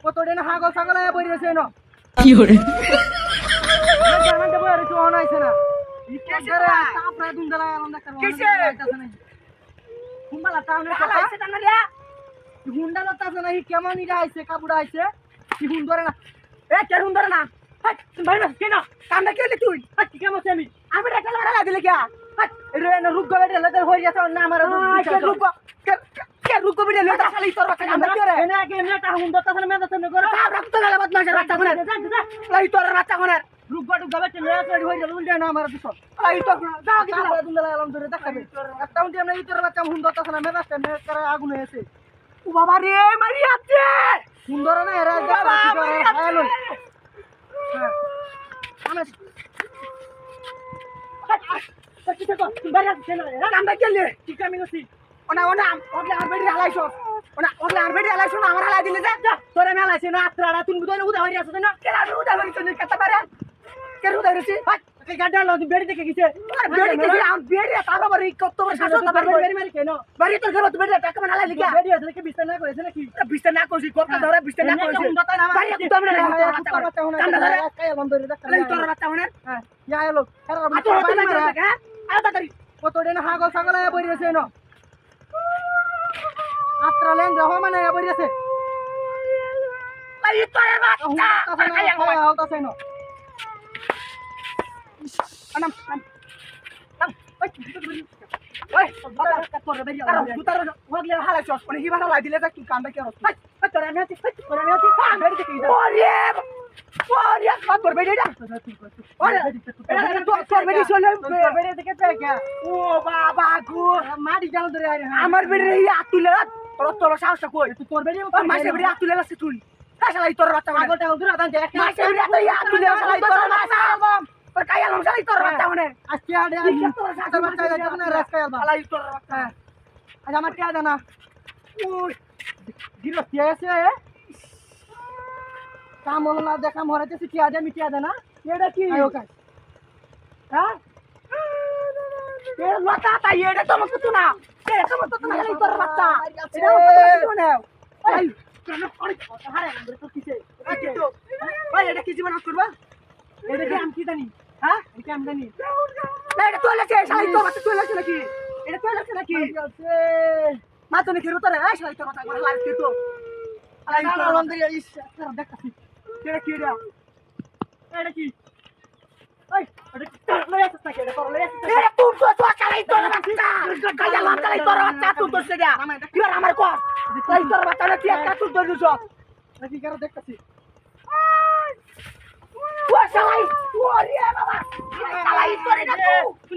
কতদিন হাগল ছাগল বই রয়েছে না কি হরে জার্মানতে বই রয়েছে অন আইছে না ইকেরে তাপরে দুন্দলা আলম ডাক্তার কিসে? কুম্বালা টাউনে হালা আইছে টাঙ্গালিয়া হুন্ডা লতা আছে না কেমন ইরা আইছে কাপুড়া আইছে কি হুন ধরে না এ কে সুন্দর না হাই তুমি ভাই না কেন কামটা কে তুই হাই কি কেমন আমি আমি একটা লড়া দিলে কি হাই রে না রুগ গলে লেদার হই গেছে না আমার কে রুকো কে রুকো বিড়ে লড়া খালি তোর বাচ্চা কামটা কে রে এনে আগে এমনি টা হুন দতা আছে মেদা তুমি করে কাম রাখতো না বদমাশ বাচ্চা কোনে লাই তোর বাচ্চা কোনে রুগ গটু গবে চলে আসে হই গেল উল্টে না আমার দুশো লাই তোর দাও কি তাপরে দুন্দলা আলম ধরে দেখাবে একটা উন্টি আমরা ইতর বাচ্চা হুন দতা আছে না মেদা স্টে মে করে আগুন হয়েছে ও বাবা রে মারি আছে সুন্দর না এরা বাবা মারি হ্যালো আছে হ্যাঁ আমি কি তো বাইরে আছে না কামটা কে লে কি কামি করছি ওনা ওনা ওগলে আর বেড়ি হালাইছো ওনা ওগলে আর বেড়ি হালাইছো না আমার হালাই দিলে যা তোরে মেলাইছে না আত্রাড়া তুমি বুঝাই উদা হই আছে না কেন আমি উদা হইছো নি কত পারে কে উদা হইছি এই গাড্ডা লো বেড়ি দেখে গেছে আর বেড়ি কে আম বেড়ি তার বাড়ি কত বড় শাসন তার বাড়ি বেড়ি মেরে কেন বাড়ি তোর ঘর তো বেড়ি টাকা মানে হালাই লিখা বেড়ি আছে কি বিস্তার না করেছে নাকি বিস্তে না কইছি কত ধরে বিস্তে না কইছি বাড়ি তো আমরা বাচ্চা হনা কান্দা ধরে কায়া বন্ধ করে দেখা লাই তোর বাচ্চা হনে হ্যাঁ ইয়া এলো আতো হতে না করে হ্যাঁ আলো তাড়াতাড়ি কতদিন হাগল ছাগল বই রয়েছে না আত্রা লেন রহ মানে বই রয়েছে লাই তোর বাচ্চা খাইয়া গো হলতাছে না আনাম ওই তোর বেড়ি দুতার ওগলে হালাইছো মানে কি বানা লাই দিলে তা কি কামটা কে হচ্ছে তোর আমি আছি তোর আমি আছি বেড়ি দেখে গেছে ওরে ওরে কত বেড়ি এটা ওরে তোর বেড়ি চলে বেড়ি দেখে পেয়ে কে ও বাবা গো মাটি জাল ধরে আরে আমার বেড়ি এই আতুলে তোর তোর সাহসটা কই তোর বেড়ি তোর মাসে বেড়ি আতুলে আছে তুই কাশালাই তোর বাচ্চা মানে পাগলটা উদরা দান দেখ মাসে বেড়ি আতুলে কাশালাই তোর বাচ্চা তোর কাই আলম সালাই তোর বাচ্চা মানে আজকে আড়ে তোর বাচ্চা যাবে না রাস্তায় আলবা সালাই তোর বাচ্চা আজ আমার কে জানা ওই দিল কে আছে কাম হলো না দেখা মরেছে কি আজ আমি কি আজ না এটা কি আয়ো কাজ হ্যাঁ এ লতা তাই এটা তো মত না এটা তো মত না সালাই তোর বাচ্চা এটা তো না এই কেন করে হারে না তো কিছে ভাই এটা কি জীবন করবা এটা কি আমি কি জানি হ্যাঁ এটা আমি জানি না এটা তোলেছে সালাই তোর বাচ্চা তোলেছে নাকি এটা তোলেছে নাকি আছে মা তো নাকি রুতারে এই সালাই তোর বাচ্চা করে লাগছে তো আই তো আলহামদুলিল্লাহ ইস দেখাছি এটা কি এটা এটা কি ওই এটা লই আসছ নাকি এটা লই আসছ এ তুই তো সালাই তোর বাচ্চা কায়া লাম সালাই তোর বাচ্চা তুই তো সেটা কি আমার কর সালাই তোর বাচ্চা না কি একটা তুই তো দিছ নাকি কারো দেখতাছি ও সালাই ও রে বাবা সালাই তোর এটা তুই